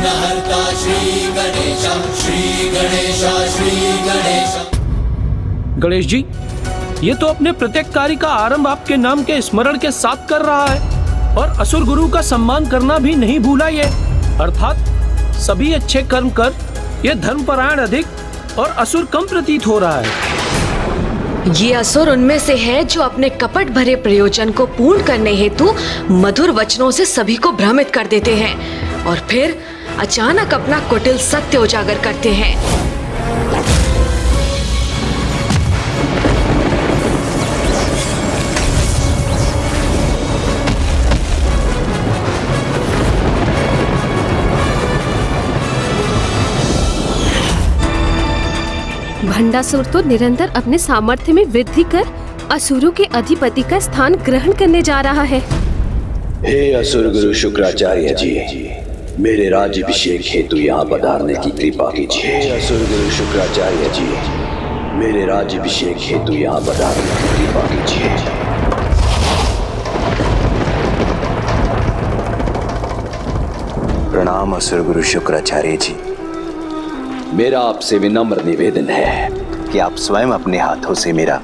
विघ्नहर्ता श्री गणेश, श्री गणेश, श्री गणेश। गणेश जी, ये तो अपने प्रत्येक कार्य का आरंभ आपके नाम के स्मरण के साथ कर रहा है और असुर गुरु का सम्मान करना भी नहीं भूला ये। अर्थात सभी अच्छे कर्म कर ये धर्मपरायण अधिक और असुर कम प्रतीत हो रहा है। ये असुर उनमें से है जो अपने कपट भरे प्रयोजन को पूर्ण करने हेतु मधुर वचनों से सभी को भ्रमित कर देते हैं और फिर अचानक अपना कुटिल सत्य उजागर करते हैं। भंडासुर तो निरंतर अपने सामर्थ्य में वृद्धि कर असुरों के अधिपति का स्थान ग्रहण करने जा रहा है। हे असुर गुरु शुक्राचार्य जी, मेरे राज्याभिषेक हेतु यहाँ पधारने की कृपा कीजिए। हे असुर गुरु शुक्राचार्य जी, मेरे राज्याभिषेक हेतु यहाँ पधारने की कृपा कीजिए। प्रणाम असुर गुरु शुक्राचार्य जी। मेरा आपसे विनम्र निवेदन है कि आप स्वयं अपने हाथों से मेरा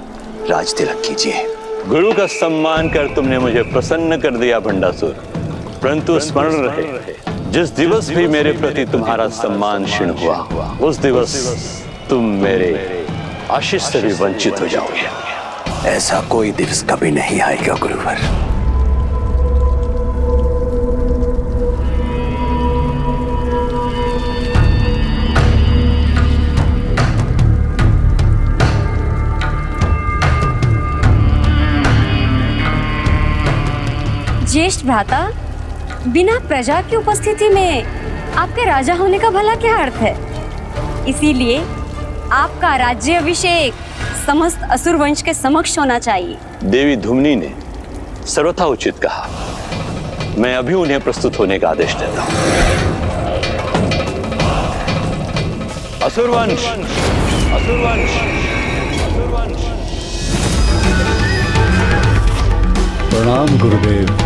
राज तिलक कीजिए। गुरु का सम्मान कर तुमने मुझे प्रसन्न कर दिया भंडासुर, परंतु स्मरण रहे जिस दिवस भी मेरे प्रति तुम्हारा सम्मान क्षीण हुआ, उस दिवस तुम मेरे आशीष से भी वंचित हो जाओगे। ऐसा कोई दिवस कभी नहीं आएगा गुरुवर। ज्येष्ठ भ्राता, बिना प्रजा की उपस्थिति में आपके राजा होने का भला क्या अर्थ है? इसीलिए आपका राज्य अभिषेक समस्त असुर वंश के समक्ष होना चाहिए। देवी धुम्नी ने सर्वथा उचित कहा। मैं अभी उन्हें प्रस्तुत होने का आदेश देता हूं। असुरवंश, असुरवंश, असुरवंश। प्रणाम गुरुदेव।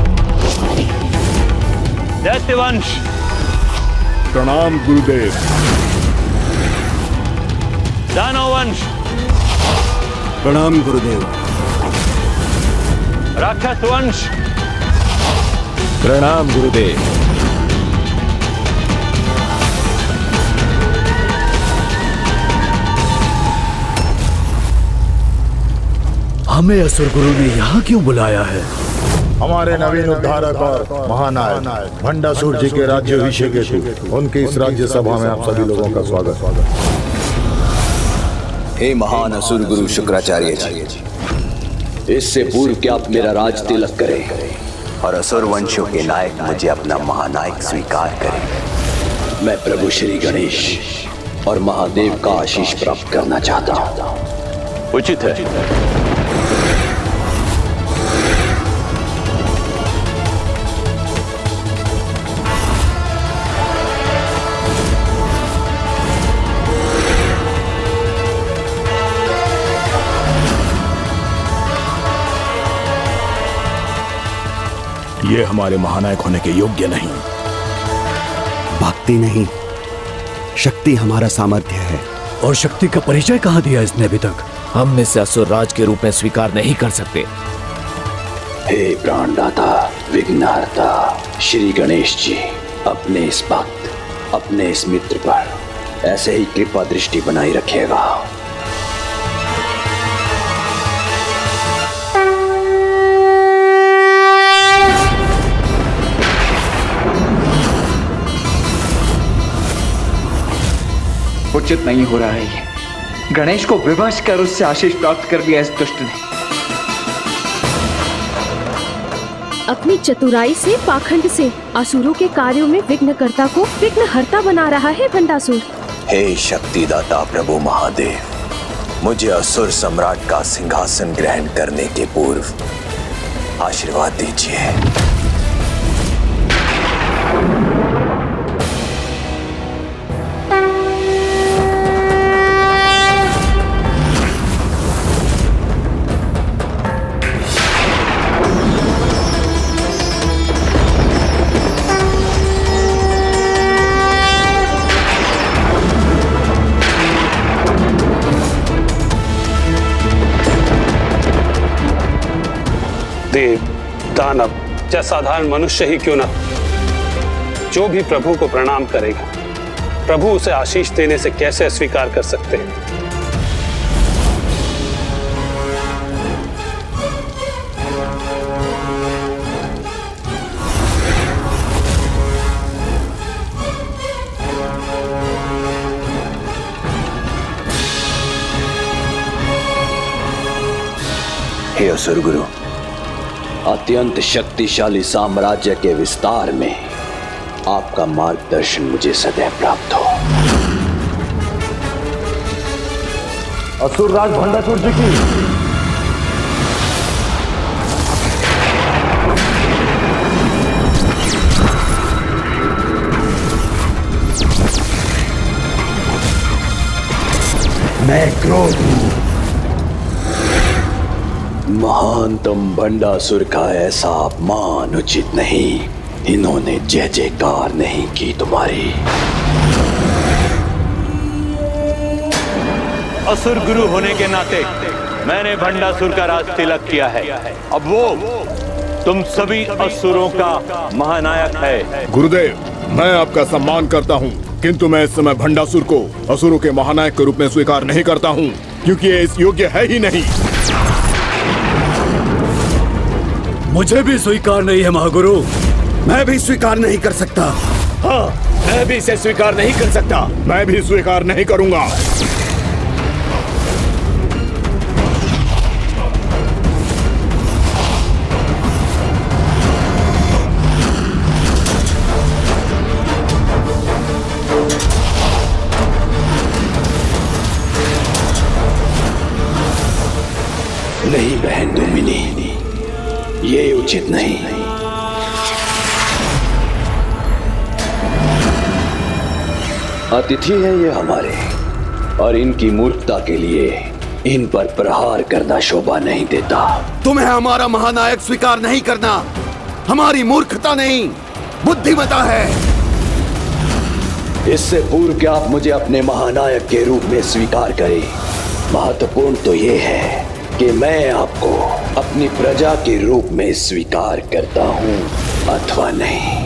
दैत्यवंश। प्रणाम गुरुदेव। दानववंश। प्रणाम गुरुदेव। राक्षसवंश। प्रणाम गुरुदेव। हमें असुर गुरु ने यहाँ क्यों बुलाया है? हमारे नवीन उद्धारक और महानायक भंडासुर जी के राज्याभिषेक हेतु उनकी इस राज्य सभा में आप सभी लोगों का स्वागत। हे महान असुर गुरु शुक्राचार्य जी, इससे पूर्व कि आप मेरा राज तिलक करें और असुर वंशों के नायक मुझे अपना महानायक स्वीकार करें, मैं प्रभु श्री गणेश और महादेव का आशीष प्राप्त करना चाहता हूँ। उचित है। ये हमारे महानायक होने के योग्य नहीं। भक्ति नहीं, शक्ति हमारा सामर्थ्य है। और शक्ति का परिचय कहाँ दिया इसने अभी तक? हम इसे असुर राज के रूप में स्वीकार नहीं कर सकते। हे प्राणदाता, विघ्नहर्ता श्री गणेश जी, अपने इस भक्त, अपने इस मित्र पर ऐसे ही कृपा दृष्टि बनाई रखिएगा। उचित नहीं हो रहा है ये। गणेश को विवश कर उससे आशीष प्राप्त कर लिया इस दुष्ट ने। अपनी चतुराई से, पाखंड से असुरों के कार्यों में विघ्नकर्ता को विघ्नहर्ता बना रहा है भंडासुर। हे शक्तिदाता प्रभु महादेव, मुझे असुर सम्राट का सिंहासन ग्रहण करने के पूर्व आशीर्वाद दीजिए। दानव चाहे साधारण मनुष्य ही क्यों ना, जो भी प्रभु को प्रणाम करेगा, प्रभु उसे आशीष देने से कैसे अस्वीकार कर सकते हैं। हे असुर गुरु, अत्यंत शक्तिशाली साम्राज्य के विस्तार में आपका मार्गदर्शन मुझे सदैव प्राप्त हो। असुर राज भंडासुर जी की मैं क्रोध हूं। महानतम भंडासुर का ऐसा अपमान उचित नहीं। इन्होंने जय जयकार नहीं की तुम्हारी। असुर गुरु होने के नाते मैंने भंडासुर का राज तिलक किया है। अब वो तुम सभी असुरों का महानायक है। गुरुदेव, मैं आपका सम्मान करता हूँ, किंतु मैं इस समय भंडासुर को असुरों के महानायक के रूप में स्वीकार नहीं करता हूँ, क्योंकि ये इस योग्य है ही नहीं। मुझे भी स्वीकार नहीं है महागुरु। मैं भी स्वीकार नहीं कर सकता। हाँ, मैं भी इसे स्वीकार नहीं कर सकता। मैं भी स्वीकार नहीं करूंगा। नहीं बहन दुमिनी, ये उचित नहीं। अतिथि है ये हमारे, और इनकी मूर्खता के लिए इन पर प्रहार करना शोभा नहीं देता। तुम्हें हमारा महानायक स्वीकार नहीं करना हमारी मूर्खता नहीं, बुद्धिमता है। इससे पूर्व कि आप मुझे अपने महानायक के रूप में स्वीकार करें, महत्वपूर्ण तो ये है कि मैं आपको अपनी प्रजा के रूप में स्वीकार करता हूं अथवा नहीं,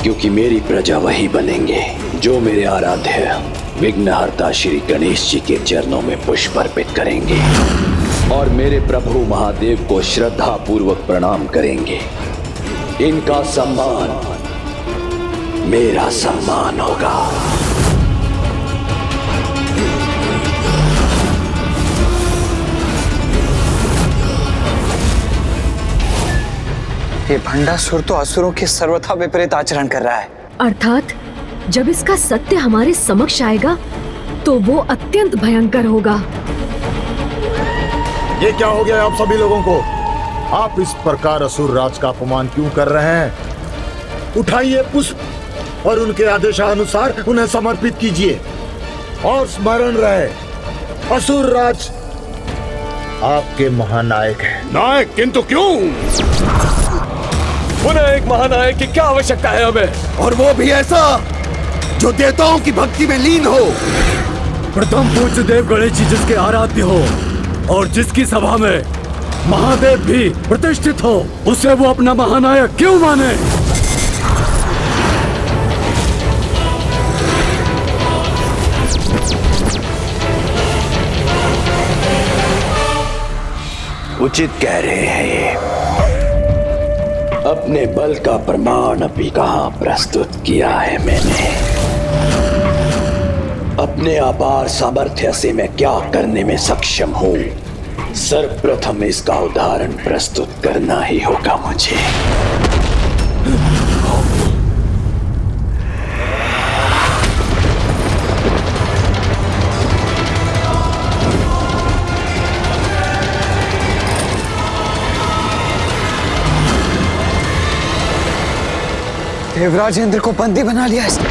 क्योंकि मेरी प्रजा वही बनेंगे जो मेरे आराध्य विघ्नहर्ता श्री गणेश जी के चरणों में पुष्प अर्पित करेंगे और मेरे प्रभु महादेव को श्रद्धा पूर्वक प्रणाम करेंगे। इनका सम्मान मेरा सम्मान होगा। ये भंडासुर तो असुरों के सर्वथा विपरीत आचरण कर रहा है। अर्थात जब इसका सत्य हमारे समक्ष आएगा तो वो अत्यंत भयंकर होगा। ये क्या हो गया आप सभी लोगों को? आप इस प्रकार असुर राज का अपमान क्यों कर रहे हैं? उठाइए पुष्प और उनके आदेशानुसार उन्हें समर्पित कीजिए और स्मरण रहे, असुर राज आपके महानायक है। नायक? किंतु क्यों? पुनः एक महानायक की क्या आवश्यकता है हमें? और वो भी ऐसा जो देवताओं की भक्ति में लीन हो। प्रथम पूज्य देव गणेश जी जिसके आराध्य हो और जिसकी सभा में महादेव भी प्रतिष्ठित हो, उसे वो अपना महानायक क्यों माने? उचित कह रहे हैं ये। अपने बल का प्रमाण अभी कहां प्रस्तुत किया है मैंने। अपने अपार सामर्थ्य से मैं क्या करने में सक्षम हूं, सर्वप्रथम इसका उदाहरण प्रस्तुत करना ही होगा मुझे। देवराज इंद्र को बंदी बना लिया इसने।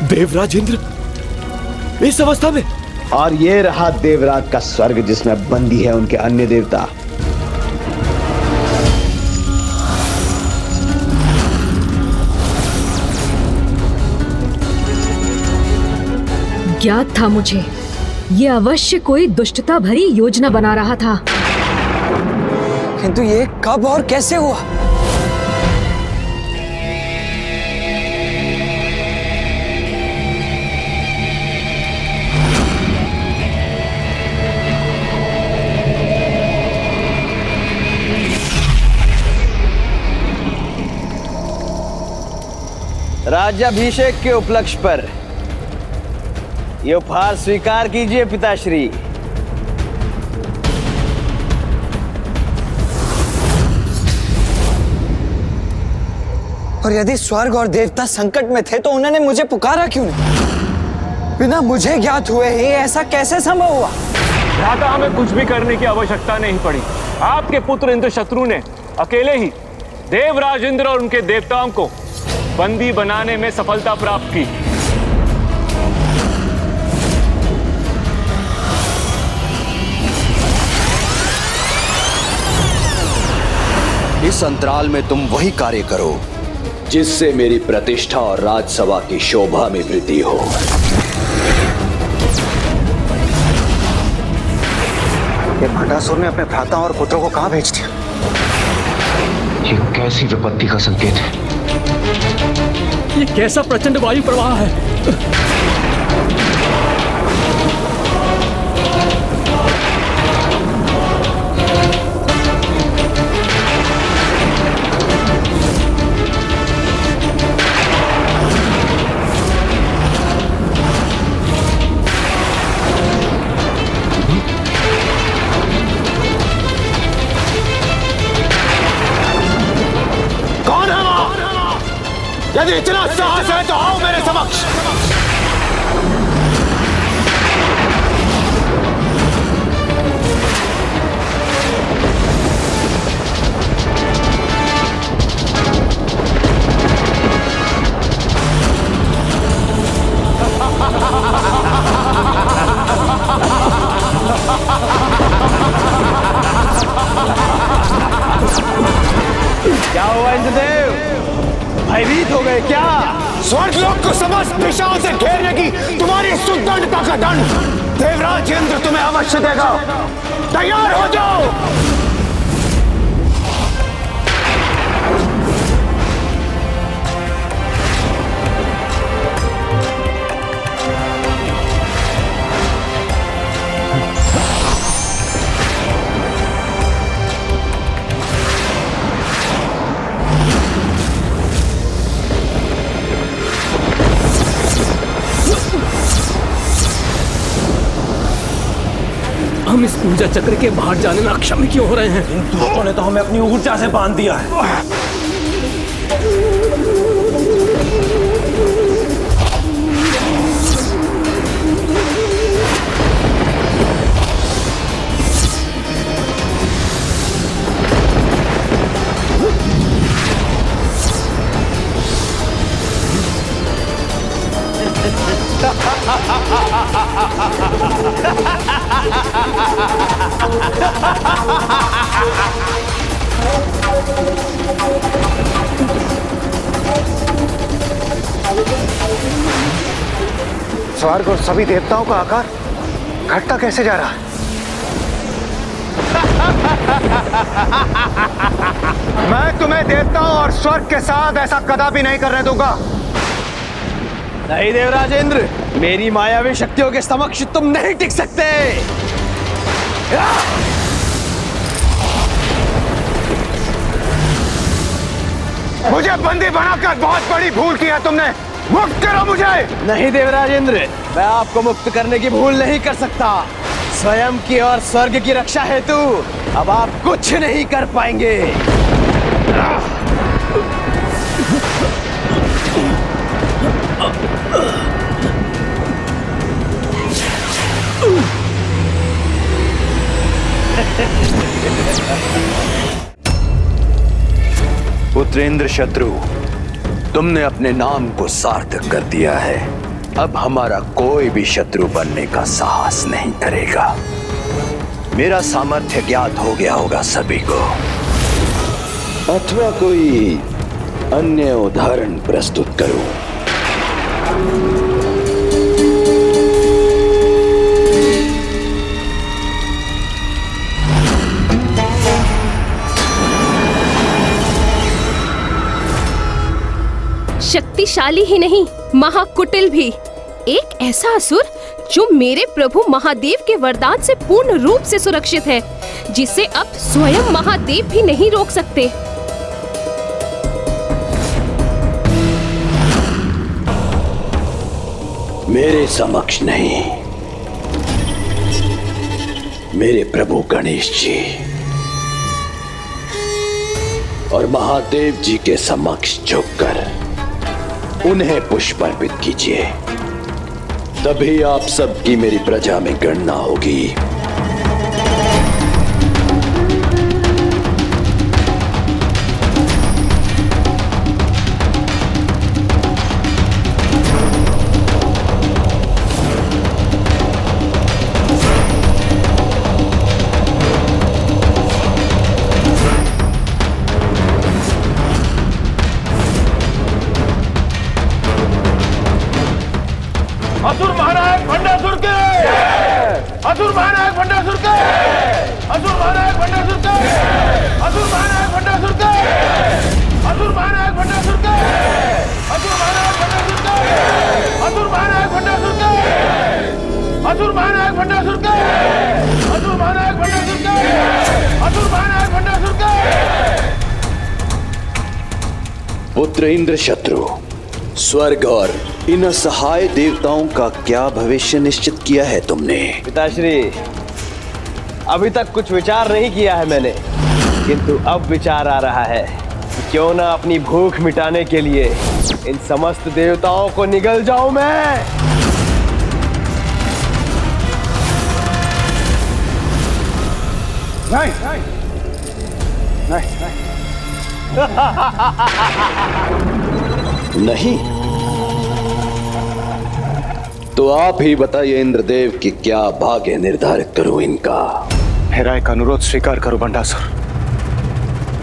देवराज इंद्र इस अवस्था में? और ये रहा देवराज का स्वर्ग जिसमें बंदी है उनके अन्य देवता। ज्ञात था मुझे, ये अवश्य कोई दुष्टता भरी योजना बना रहा था। किंतु ये कब और कैसे हुआ? राज्याभिषेक के उपलक्ष्य पर ये उपहार स्वीकार कीजिए पिताश्री। और यदि स्वर्ग और देवता संकट में थे तो उन्होंने मुझे पुकारा क्यों नहीं? बिना मुझे ज्ञात हुए ही ऐसा कैसे संभव हुआ? भ्राता, हमें कुछ भी करने की आवश्यकता नहीं पड़ी। आपके पुत्र इंद्रशत्रु ने अकेले ही देवराज इंद्र और उनके देवताओं को बंदी बनाने में सफलता प्राप्त की। इस अंतराल में तुम वही कार्य करो जिससे मेरी प्रतिष्ठा और राजसभा की शोभा में वृद्धि हो। ये भंडासुर ने अपने भ्राता और पुत्रों को कहां भेज दिया? ये कैसी विपत्ति का संकेत है? ये कैसा प्रचंड वायु प्रवाह है? यदि इतना साहस है तो आओ मेरे समक्ष। क्या हुआ इंद्रदेव? भयभीत हो गए क्या? स्वर्गलोक को समस्त दिशाओं से घेरने की तुम्हारी सुदंडता का दंड देवराज इंद्र तुम्हें अवश्य देगा। तैयार हो जाओ। हम इस ऊर्जा चक्र के बाहर जाने में अक्षम क्यों हो रहे हैं? इन दूतों ने तो हमें अपनी ऊर्जा से बांध दिया है। स्वर्ग और सभी देवताओं का आकार घटता कैसे जा रहा है? मैं तुम्हें देवताओं और स्वर्ग के साथ ऐसा कदापि नहीं करने दूंगा। नहीं देवराज इंद्र, मेरी मायावी शक्तियों के समक्ष तुम नहीं टिक सकते। मुझे बंदी बनाकर बहुत बड़ी भूल की है तुमने। मुक्त करो मुझे। नहीं देवराज इंद्र, मैं आपको मुक्त करने की भूल नहीं कर सकता। स्वयं की और स्वर्ग की रक्षा हेतु अब आप कुछ नहीं कर पाएंगे। पुत्रेंद्र शत्रु, तुमने अपने नाम को सार्थक कर दिया है। अब हमारा कोई भी शत्रु बनने का साहस नहीं करेगा। मेरा सामर्थ्य ज्ञात हो गया होगा सभी को, अथवा कोई अन्य उदाहरण प्रस्तुत करूं? शक्तिशाली ही नहीं, महाकुटिल भी। एक ऐसा असुर जो मेरे प्रभु महादेव के वरदान से पूर्ण रूप से सुरक्षित है, जिसे अब स्वयं महादेव भी नहीं रोक सकते। मेरे समक्ष नहीं, मेरे प्रभु गणेश जी और महादेव जी के समक्ष झुककर उन्हें पुष्प अर्पित कीजिए, तभी आप सबकी मेरी प्रजा में गणना होगी। असुर महानायक भंडासुर के, असुर महानायक भंडासुर के, असुर महानायक भंडासुर के, असुर महानायक भंडासुर के, असुर महानायक भंडासुर के, असुर महानायक भंडासुर के, असुर महानायक भंडासुर के, असुर महानायक भंडासुर के, असुर महानायक भंडासुर के, असुर महानायक भंडासुर के। पुत्र इंद्र शत्रु, स्वर्ग और इन असहाय देवताओं का क्या भविष्य निश्चित किया है तुमने? पिताश्री, अभी तक कुछ विचार नहीं किया है मैंने, किंतु अब विचार आ रहा है कि क्यों ना अपनी भूख मिटाने के लिए इन समस्त देवताओं को निगल जाऊं मैं। नहीं, नहीं, नहीं तो आप ही बताइए इंद्रदेव कि क्या भाग्य निर्धारित करूं इनका। मेरा एक अनुरोध स्वीकार करो भंडासुर।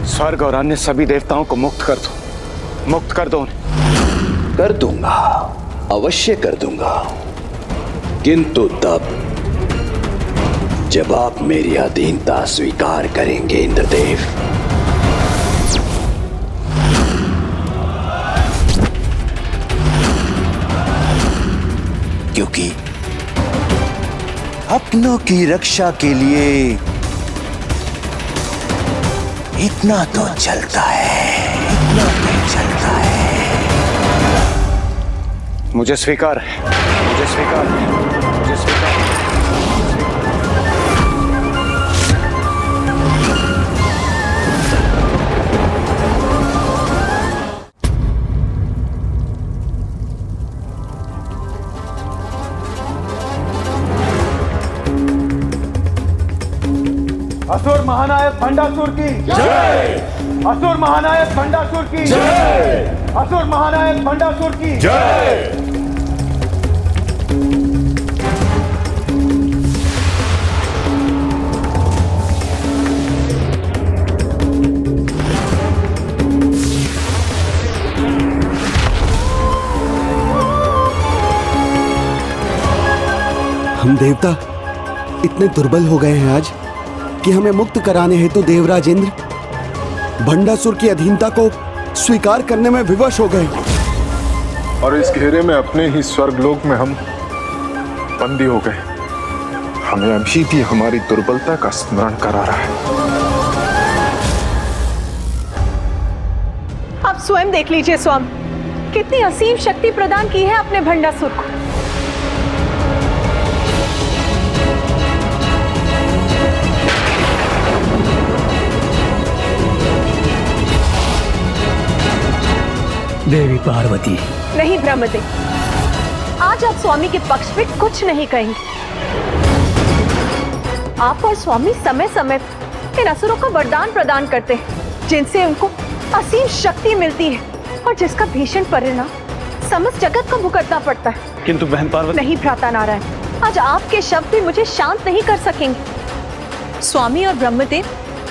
स्वर्ग और अन्य सभी देवताओं को मुक्त कर दो, मुक्त कर दो उन्हें। कर दूंगा, अवश्य कर दूंगा, किंतु तब जब आप मेरी अधीनता स्वीकार करेंगे इंद्रदेव। क्योंकि अपनों की रक्षा के लिए इतना तो चलता है, इतना तो चलता है। मुझे स्वीकार है, मुझे स्वीकार है, मुझे स्वीकार है। असुर महानायक भंडासुर की जय, असुर महानायक भंडासुर की जय, असुर महानायक भंडासुर की जय। हम देवता इतने दुर्बल हो गए हैं आज कि हमें मुक्त कराने हेतु देवराज इंद्र भंडासुर की अधीनता को स्वीकार करने में विवश हो गए, और इस घेरे में अपने ही स्वर्गलोक में हम बंदी हो गए। हमें अभी भी हमारी दुर्बलता का स्मरण करा रहा है। आप स्वयं देख लीजिए स्वामी, कितनी असीम शक्ति प्रदान की है अपने भंडासुर को। देवी पार्वती, नहीं ब्रह्मदेव, आज आप स्वामी के पक्ष में कुछ नहीं कहेंगे। आप और स्वामी समय समय इन असुरों को वरदान प्रदान करते हैं, जिनसे उनको असीम शक्ति मिलती है और जिसका भीषण परिणाम समस्त जगत को भुगतना पड़ता है। किंतु बहन पार्वती। नहीं भ्राता नारायण, आज आपके शब्द भी मुझे शांत नहीं कर सकेंगे। स्वामी और ब्रह्मदेव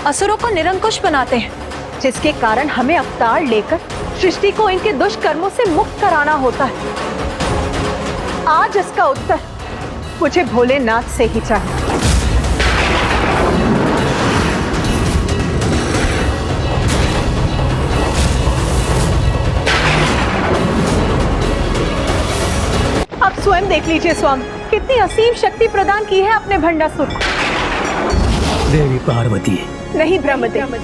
असुरों को निरंकुश बनाते हैं, जिसके कारण हमें अवतार लेकर सृष्टि को इनके दुष्कर्मों से मुक्त कराना होता है। आज इसका उत्तर मुझे भोलेनाथ से ही चाहिए। स्वयं देख लीजिए स्वामी, कितनी असीम शक्ति प्रदान की है अपने भंडासुर को। देवी पार्वती। नहीं ब्रह्मदेव,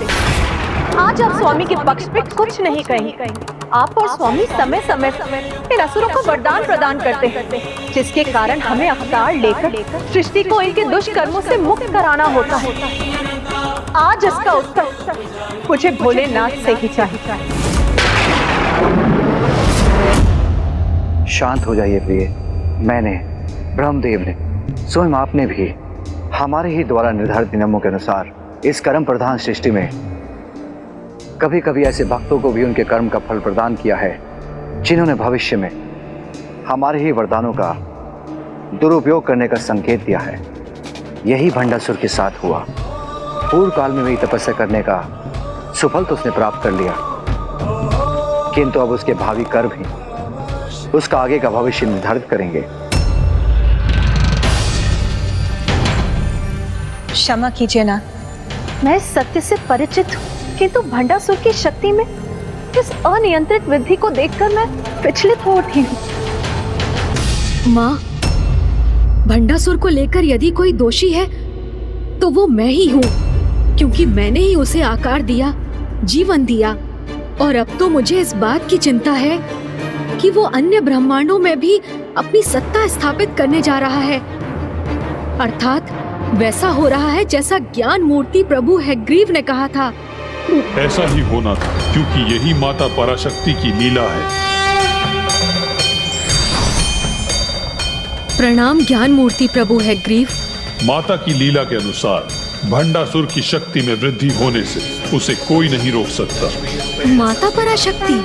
आज आप स्वामी के पक्ष में कुछ नहीं कहेंगे। आप और स्वामी समय समय इन असुरों को वरदान प्रदान करते हैं, जिसके कारण हमें अवतार लेकर सृष्टि को इनके दुष्कर्मों से मुक्त कराना होता है। आज इसका उत्तर मुझे भोलेनाथ से ही चाहिए। शांत हो जाइए प्रिय। मैंने, ब्रह्मदेव ने, स्वयं आपने भी हमारे ही द्वारा निर्धारित नियमों के अनुसार इस कर्म प्रधान सृष्टि में कभी कभी ऐसे भक्तों को भी उनके कर्म का फल प्रदान किया है, जिन्होंने भविष्य में हमारे ही वरदानों का दुरुपयोग करने का संकेत दिया है। यही भंडासुर के साथ हुआ। पूर्व काल में वही तपस्या करने का सुफल तो उसने प्राप्त कर लिया, किंतु अब उसके भावी कर्म ही उसका आगे का भविष्य निर्धारित करेंगे। क्षमा कीजिए ना, मैं इस सत्य से परिचित हूँ, किंतु भंडासुर की शक्ति में इस अनियंत्रित वृद्धि को देखकर मैं विचलित हो उठी हूँ। माँ, भंडासुर को लेकर यदि कोई दोषी है तो वो मैं ही हूँ, क्योंकि मैंने ही उसे आकार दिया, जीवन दिया। और अब तो मुझे इस बात की चिंता है कि वो अन्य ब्रह्मांडों में भी अपनी सत्ता स्थापित करने जा रहा है। अर्थात वैसा हो रहा है जैसा ज्ञान मूर्ति प्रभु हैग्रीव ने कहा था। ऐसा ही होना था, क्योंकि यही माता पराशक्ति की लीला है। प्रणाम ज्ञान मूर्ति प्रभु हैग्रीव। माता की लीला के अनुसार भंडासुर की शक्ति में वृद्धि होने से उसे कोई नहीं रोक सकता। माता पराशक्ति?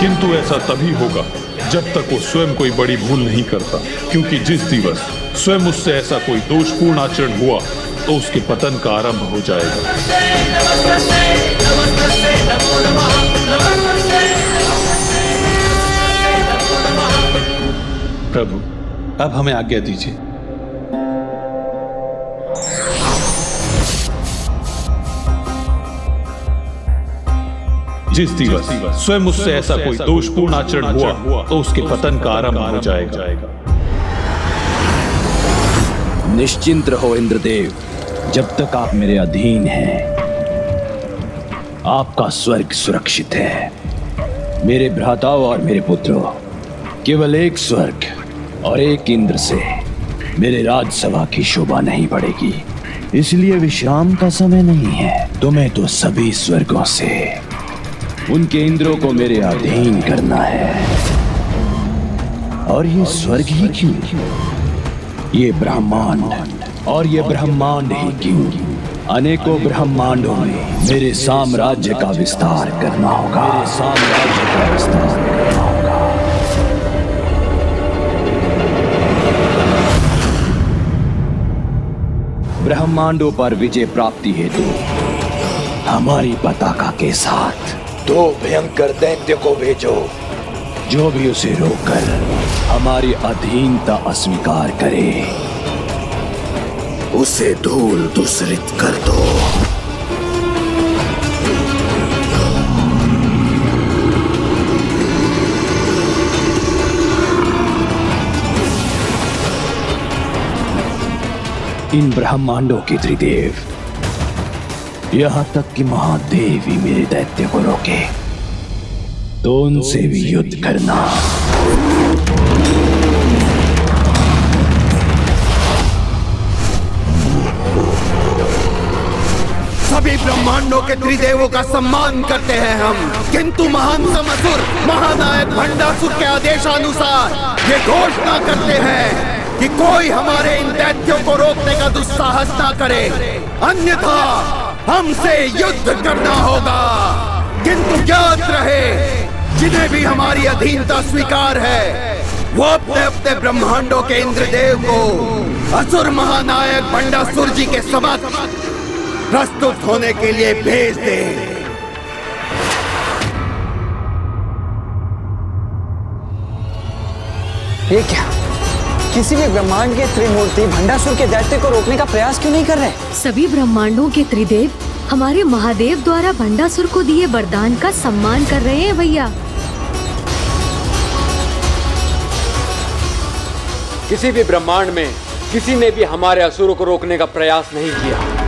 किंतु ऐसा तभी होगा जब तक वो स्वयं कोई बड़ी भूल नहीं करता, क्योंकि जिस दिवस स्वयं उससे ऐसा कोई दोषपूर्ण आचरण हुआ तो उसके पतन का आरंभ हो जाएगा। प्रभु, अब हमें आज्ञा दीजिए। जिस दिवस स्वयं उससे ऐसा कोई दोषपूर्ण आचरण हुआ तो उसके पतन का आरंभ हो जाएगा। निश्चिंत रहो इंद्रदेव, जब तक आप मेरे अधीन हैं आपका स्वर्ग सुरक्षित है। मेरे भ्राताओं और मेरे पुत्रों, केवल एक स्वर्ग और एक इंद्र से मेरे राजसभा की शोभा नहीं बढ़ेगी, इसलिए विश्राम का समय नहीं है। तुम्हें तो सभी स्वर्गों से उनके इंद्रों को मेरे अधीन करना है। और ये स्वर्ग ही क्यों, ये ब्रह्मांड, और ये ब्रह्मांड ही क्यों, अनेकों ब्रह्मांडों में मेरे साम्राज्य का विस्तार करना होगा। मेरे साम्राज्य का विस्तार करना होगा। ब्रह्मांडों पर विजय प्राप्ति हेतु हमारी पताका के साथ 2 भयंकर दैत्य को भेजो, जो भी उसे रोककर हमारी अधीनता अस्वीकार करे उसे धूल दूसरित कर दो। इन ब्रह्मांडों के त्रिदेव, यहाँ तक कि महादेव ही मेरे दैत्य को रोके तो उनसे भी युद्ध करना। सभी ब्रह्मांडों के त्रिदेवों का सम्मान करते हैं हम, किंतु महान असुर महानायक भंडासुर के आदेशानुसार ये घोषणा करते हैं कि कोई हमारे इन दैत्यों को रोकने का दुस्साहस ना करे, अन्यथा हमसे युद्ध करना होगा। किंतु ज्ञात रहे, जिन्हें भी हमारी अधीनता स्वीकार है वो अपने अपने ब्रह्मांडों के इंद्रदेव को असुर महानायक भंडासुर जी के समक्ष प्रस्तुत होने के लिए भेज दे। ये क्या, किसी भी ब्रह्मांड के त्रिमूर्ति भंडासुर के दैत्य को रोकने का प्रयास क्यों नहीं कर रहे? सभी ब्रह्मांडों के त्रिदेव हमारे महादेव द्वारा भंडासुर को दिए वरदान का सम्मान कर रहे हैं भैया। किसी भी ब्रह्मांड में किसी ने भी हमारे असुरों को रोकने का प्रयास नहीं किया।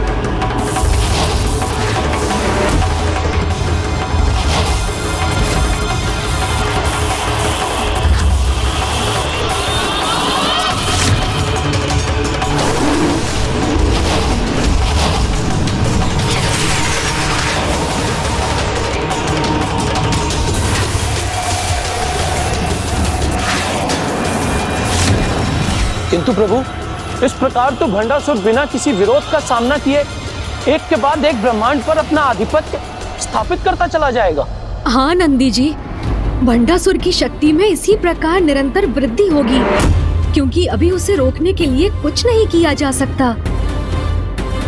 किंतु प्रभु, इस प्रकार तो भंडासुर बिना किसी विरोध का सामना किए एक के बाद एक ब्रह्मांड पर अपना आधिपत्य स्थापित करता चला जाएगा। हाँ नंदी जी, भंडासुर की शक्ति में इसी प्रकार निरंतर वृद्धि होगी, क्योंकि अभी उसे रोकने के लिए कुछ नहीं किया जा सकता।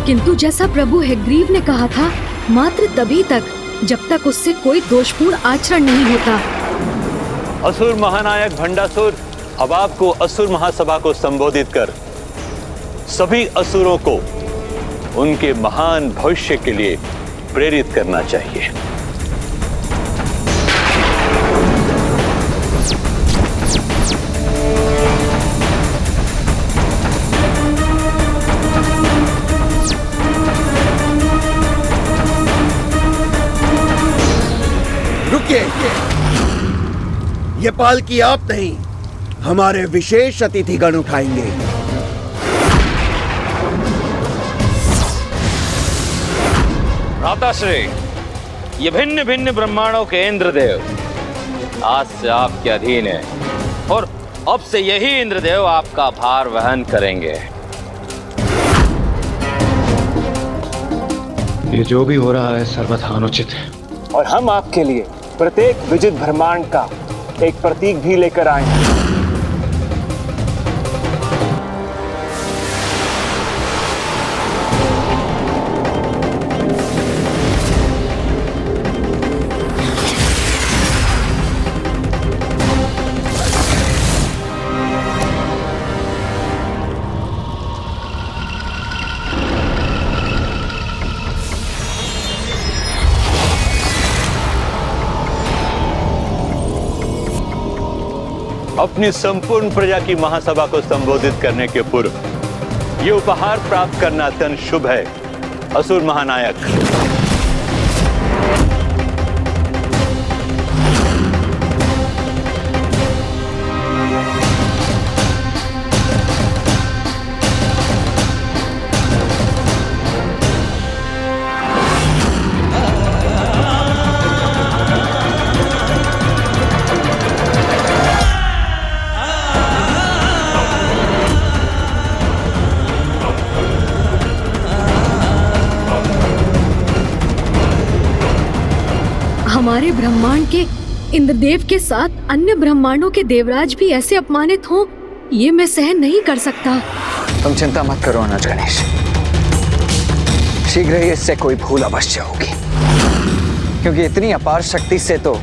किंतु जैसा प्रभु हैग्रीव ने कहा था, मात्र तभी तक जब तक उससे कोई दोषपूर्ण आचरण नहीं होता। असुर महानायक भंडासुर, अब आपको असुर महासभा को संबोधित कर सभी असुरों को उनके महान भविष्य के लिए प्रेरित करना चाहिए। रुकिए, ये पालकी आप नहीं, हमारे विशेष अतिथिगण उठाएंगे। भ्राताश्री, ये भिन्न भिन्न ब्रह्मांडों के इंद्रदेव आज से आपके अधीन है और अब से यही इंद्रदेव आपका भार वहन करेंगे। ये जो भी हो रहा है सर्वथा अनुचित है, और हम आपके लिए प्रत्येक विजित ब्रह्मांड का एक प्रतीक भी लेकर आए हैं। अपनी संपूर्ण प्रजा की महासभा को संबोधित करने के पूर्व ये उपहार प्राप्त करना अत्यंत शुभ है। असुर महानायक, हमारे ब्रह्मांड के इंद्रदेव के साथ अन्य ब्रह्मांडों के देवराज भी ऐसे अपमानित हों, ये मैं सहन नहीं कर सकता। तुम चिंता मत करो अनुज गणेश, शीघ्र ही इससे कोई भूल अवश्य होगी, क्योंकि इतनी अपार शक्ति से तो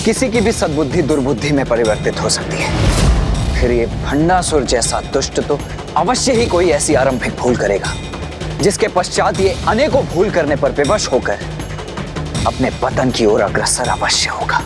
किसी की भी सद्बुद्धि दुर्बुद्धि में परिवर्तित हो सकती है। फिर ये भंडासुर जैसा दुष्ट तो अवश्य ही कोई ऐसी आरंभिक भूल करेगा जिसके पश्चात ये अनेकों भूल करने पर विवश होकर अपने पतन की ओर अग्रसर अवश्य होगा।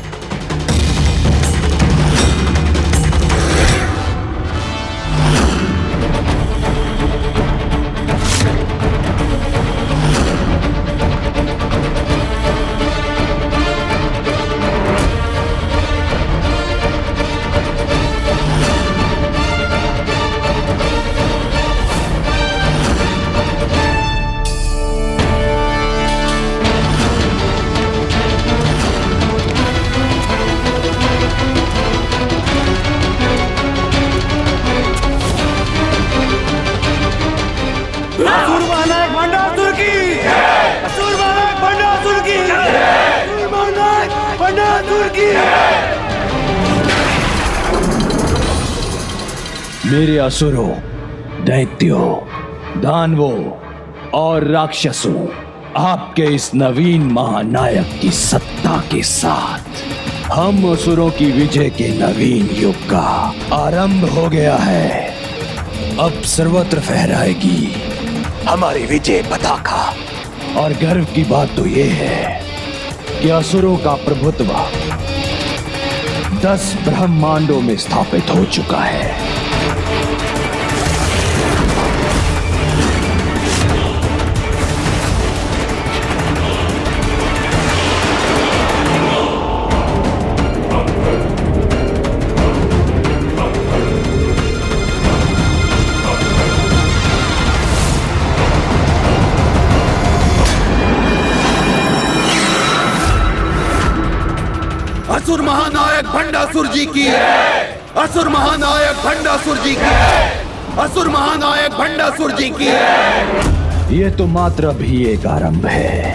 मेरे असुरों, दैत्यों, दानवों और राक्षसों, आपके इस नवीन महानायक की सत्ता के साथ हम असुरों की विजय के नवीन युग का आरंभ हो गया है। अब सर्वत्र फहराएगी हमारी विजय पताका। और गर्व की बात तो ये है कि असुरों का प्रभुत्व 10 ब्रह्मांडों में स्थापित हो चुका है। असुर महानायक भंडासुर जी की, असुर महानायक भंडासुर जी की, असुर महानायक भंडासुर जी की। ये तो मात्र भी एक आरंभ है।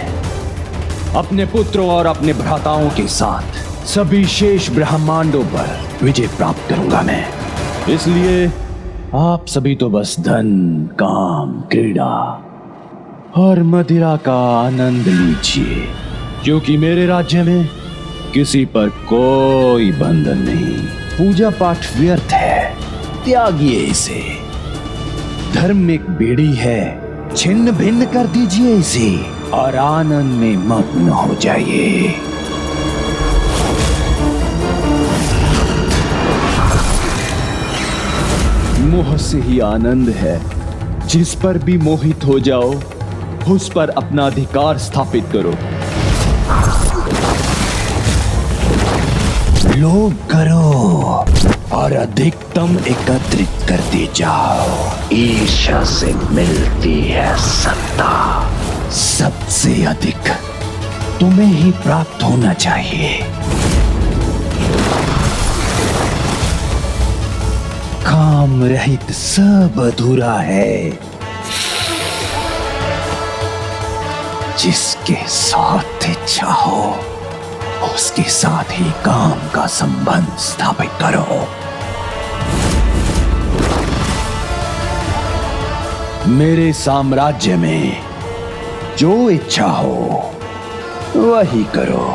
अपने पुत्रों और अपने भ्राताओं के साथ सभी शेष ब्रह्मांडों पर विजय प्राप्त करूंगा मैं। इसलिए आप सभी तो बस धन, काम, क्रीड़ा और मदिरा का आनंद लीजिए, क्योंकि मेरे राज्य में किसी पर कोई बंधन नहीं। पूजा पाठ व्यर्थ है, त्यागिए इसे। धर्म एक बेड़ी है, छिन्न भिन्न कर दीजिए इसे और आनंद में मग्न हो जाइए। मोह से ही आनंद है। जिस पर भी मोहित हो जाओ, उस पर अपना अधिकार स्थापित करो। लोभ करो और अधिकतम एकत्रित करते जाओ। ईर्ष्या से मिलती है सत्ता। सबसे अधिक तुम्हें ही प्राप्त होना चाहिए। काम रहित सब अधूरा है। जिसके साथ इच्छा हो उसके साथ ही काम का संबंध स्थापित करो। मेरे साम्राज्य में जो इच्छा हो वही करो।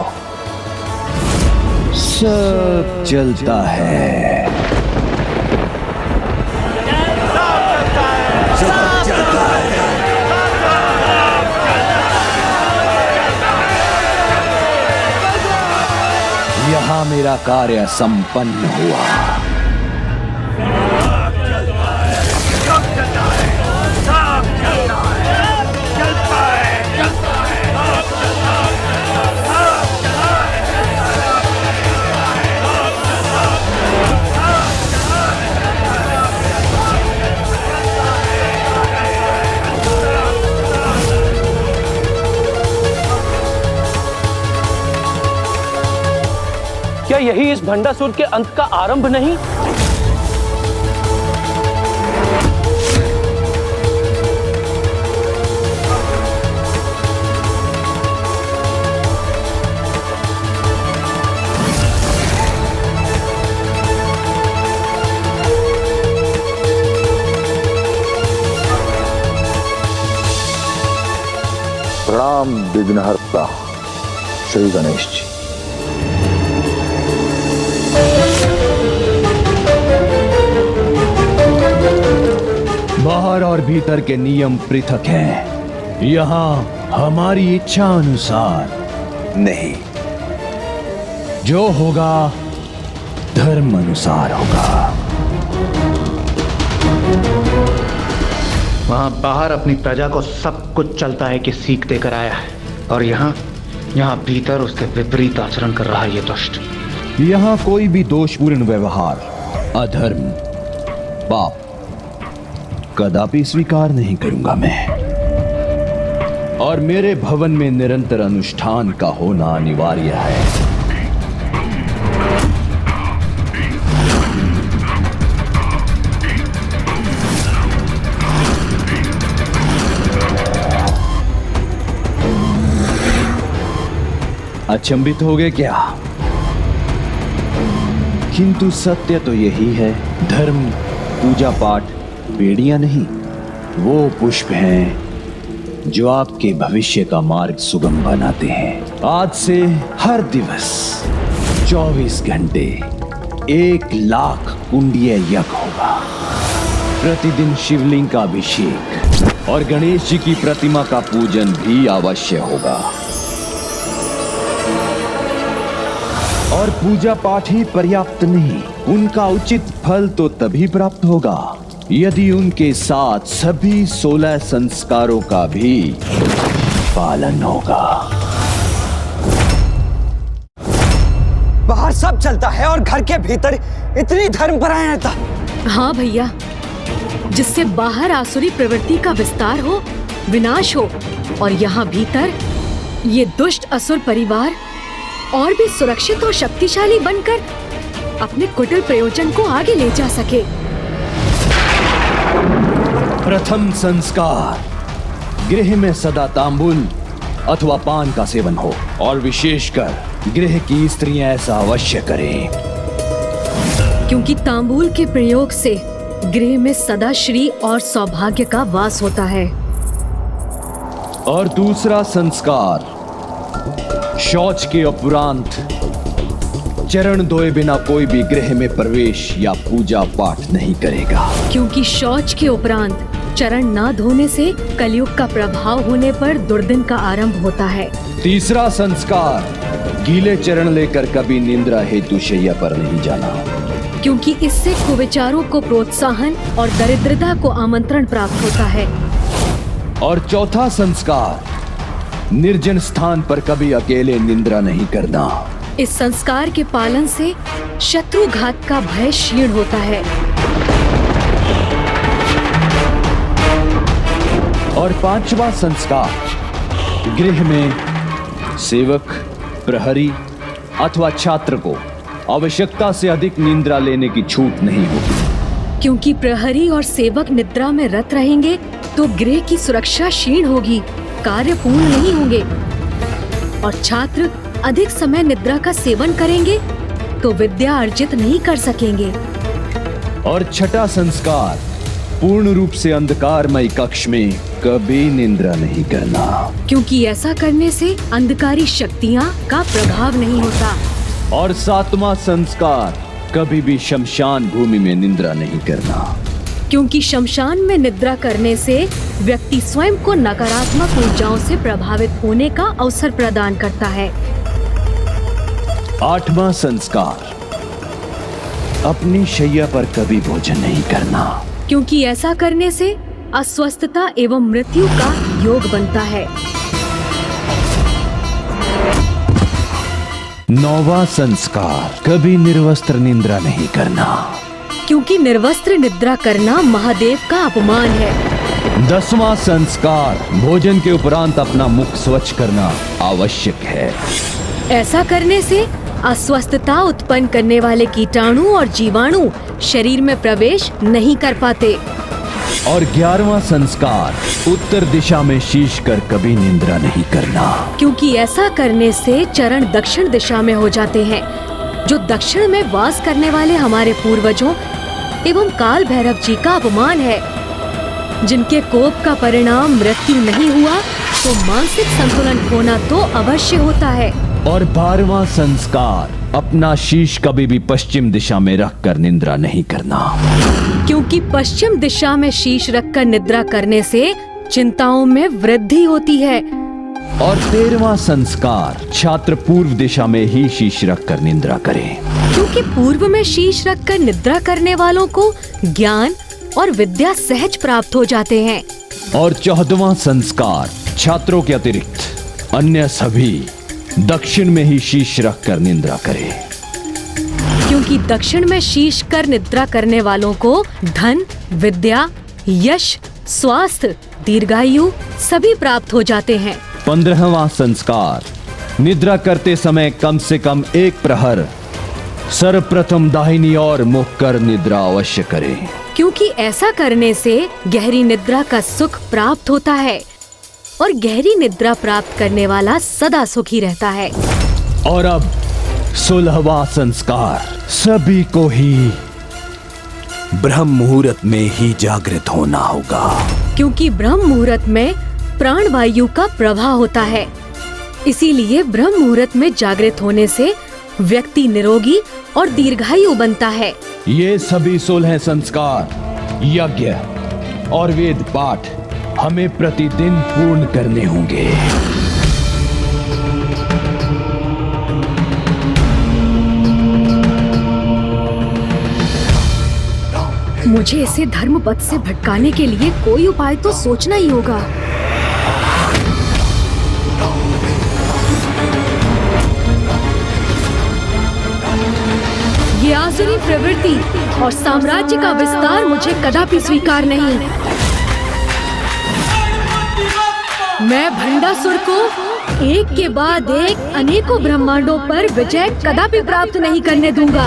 सब चलता है। यहाँ मेरा कार्य संपन्न हुआ। क्या यही इस भंडासुर के अंत का आरंभ नहीं? प्रणाम विघ्नहर्ता श्री गणेश जी। बाहर और भीतर के नियम पृथक हैं। यहाँ हमारी इच्छा अनुसार नहीं, जो होगा धर्म अनुसार होगा। वहां बाहर अपनी प्रजा को सब कुछ चलता है कि सीख देकर आया है, और यहाँ भीतर उसके विपरीत आचरण कर रहा है ये दुष्ट। यहाँ कोई भी दोषपूर्ण व्यवहार, अधर्म, पाप कदापि स्वीकार नहीं करूंगा मैं। और मेरे भवन में निरंतर अनुष्ठान का होना अनिवार्य है। अचंभित हो गए क्या? किंतु सत्य तो यही है, धर्म, पूजा पाठ बेड़ियां नहीं, वो पुष्प हैं जो आपके भविष्य का मार्ग सुगम बनाते हैं। आज से हर दिवस 24 घंटे 1,00,000 कुंडीय यज्ञ होगा। प्रतिदिन शिवलिंग का अभिषेक और गणेश जी की प्रतिमा का पूजन भी अवश्य होगा। और पूजा पाठ ही पर्याप्त नहीं, उनका उचित फल तो तभी प्राप्त होगा यदि उनके साथ सभी 16 संस्कारों का भी पालन होगा। बाहर सब चलता है और घर के भीतर इतनी धर्मपरायणता। हाँ भैया, जिससे बाहर आसुरी प्रवृत्ति का विस्तार हो, विनाश हो, और यहाँ भीतर ये दुष्ट असुर परिवार और भी सुरक्षित और शक्तिशाली बनकर अपने कुटिल प्रयोजन को आगे ले जा सके। प्रथम संस्कार, गृह में सदा तांबुल अथवा पान का सेवन हो, और विशेषकर गृह की स्त्रियां ऐसा अवश्य करें, क्योंकि तांबूल के प्रयोग से गृह में सदा श्री और सौभाग्य का वास होता है। और दूसरा संस्कार, शौच के उपरांत चरण धोए बिना कोई भी गृह में प्रवेश या पूजा पाठ नहीं करेगा, क्योंकि शौच के उपरांत चरण न धोने से कलयुग का प्रभाव होने पर दुर्दिन का आरंभ होता है। तीसरा संस्कार, गीले चरण लेकर कभी निंद्रा हेतु शैया पर नहीं जाना, क्योंकि इससे कुविचारों को प्रोत्साहन और दरिद्रता को आमंत्रण प्राप्त होता है। और चौथा संस्कार, निर्जन स्थान पर कभी अकेले निंद्रा नहीं करना। इस संस्कार के पालन से शत्रुघात का भय क्षीण होता है। और पांचवा संस्कार, गृह में सेवक, प्रहरी अथवा छात्र को आवश्यकता से अधिक निद्रा लेने की छूट नहीं होगी, क्योंकि प्रहरी और सेवक निद्रा में रत रहेंगे तो गृह की सुरक्षा क्षीण होगी, कार्य पूर्ण नहीं होंगे। और छात्र अधिक समय निद्रा का सेवन करेंगे तो विद्या अर्जित नहीं कर सकेंगे। और छठा संस्कार, पूर्ण रूप से अंधकारमय कक्ष में कभी निद्रा नहीं करना, क्योंकि ऐसा करने से अंधकारी शक्तियां का प्रभाव नहीं होता। और सातवां संस्कार, कभी भी शमशान भूमि में निद्रा नहीं करना, क्योंकि शमशान में निद्रा करने से व्यक्ति स्वयं को नकारात्मक ऊर्जाओं से प्रभावित होने का अवसर प्रदान करता है। आठवां संस्कार, अपनी शैया पर कभी भोजन नहीं करना, क्योंकि ऐसा करने से अस्वस्थता एवं मृत्यु का योग बनता है। नौवां संस्कार, कभी निर्वस्त्र निद्रा नहीं करना, क्योंकि निर्वस्त्र निद्रा करना महादेव का अपमान है। 10वां संस्कार, भोजन के उपरांत अपना मुख स्वच्छ करना आवश्यक है। ऐसा करने से अस्वस्थता उत्पन्न करने वाले कीटाणु और जीवाणु शरीर में प्रवेश नहीं कर पाते। और 11वां संस्कार, उत्तर दिशा में शीश कर कभी निद्रा नहीं करना, क्योंकि ऐसा करने से चरण दक्षिण दिशा में हो जाते हैं। जो दक्षिण में वास करने वाले हमारे पूर्वजों एवं काल भैरव जी का अपमान है। जिनके कोप का परिणाम मृत्यु नहीं हुआ तो मानसिक संतुलन खोना तो अवश्य होता है। और 12वां संस्कार, अपना शीश कभी भी पश्चिम दिशा में रखकर निद्रा नहीं करना, क्योंकि पश्चिम दिशा में शीश रखकर निद्रा करने से चिंताओं में वृद्धि होती है। और 13वां संस्कार, छात्र पूर्व दिशा में ही शीश रखकर निद्रा करें, क्योंकि पूर्व में शीश रखकर निद्रा करने वालों को ज्ञान और विद्या सहज प्राप्त हो जाते हैं। और 14वां संस्कार, छात्रों के अतिरिक्त अन्य सभी दक्षिण में ही शीश रखकर निद्रा करें, क्योंकि दक्षिण में शीश कर निद्रा करने वालों को धन, विद्या, यश, स्वास्थ्य, दीर्घायु सभी प्राप्त हो जाते हैं। 15वां संस्कार, निद्रा करते समय कम से कम 1 प्रहर सर्वप्रथम दाहिनी ओर मुख कर निद्रा अवश्य करें, क्योंकि ऐसा करने से गहरी निद्रा का सुख प्राप्त होता है और गहरी निद्रा प्राप्त करने वाला सदा सुखी रहता है। और अब 16वां संस्कार, सभी को ही ब्रह्म मुहूर्त में ही जागृत होना होगा, क्योंकि ब्रह्म मुहूर्त में प्राण वायु का प्रवाह होता है। इसीलिए ब्रह्म मुहूर्त में जागृत होने से व्यक्ति निरोगी और दीर्घायु बनता है। ये सभी 16 संस्कार, यज्ञ और वेद पाठ हमें प्रतिदिन पूर्ण करने होंगे। मुझे इसे धर्म पथ से भटकाने के लिए कोई उपाय तो सोचना ही होगा। ये आसुरी प्रवृत्ति और साम्राज्य का विस्तार मुझे कदापि स्वीकार नहीं। मैं भंडासुर को एक के बाद एक अनेकों ब्रह्मांडों पर विजय कदापि प्राप्त नहीं करने दूंगा।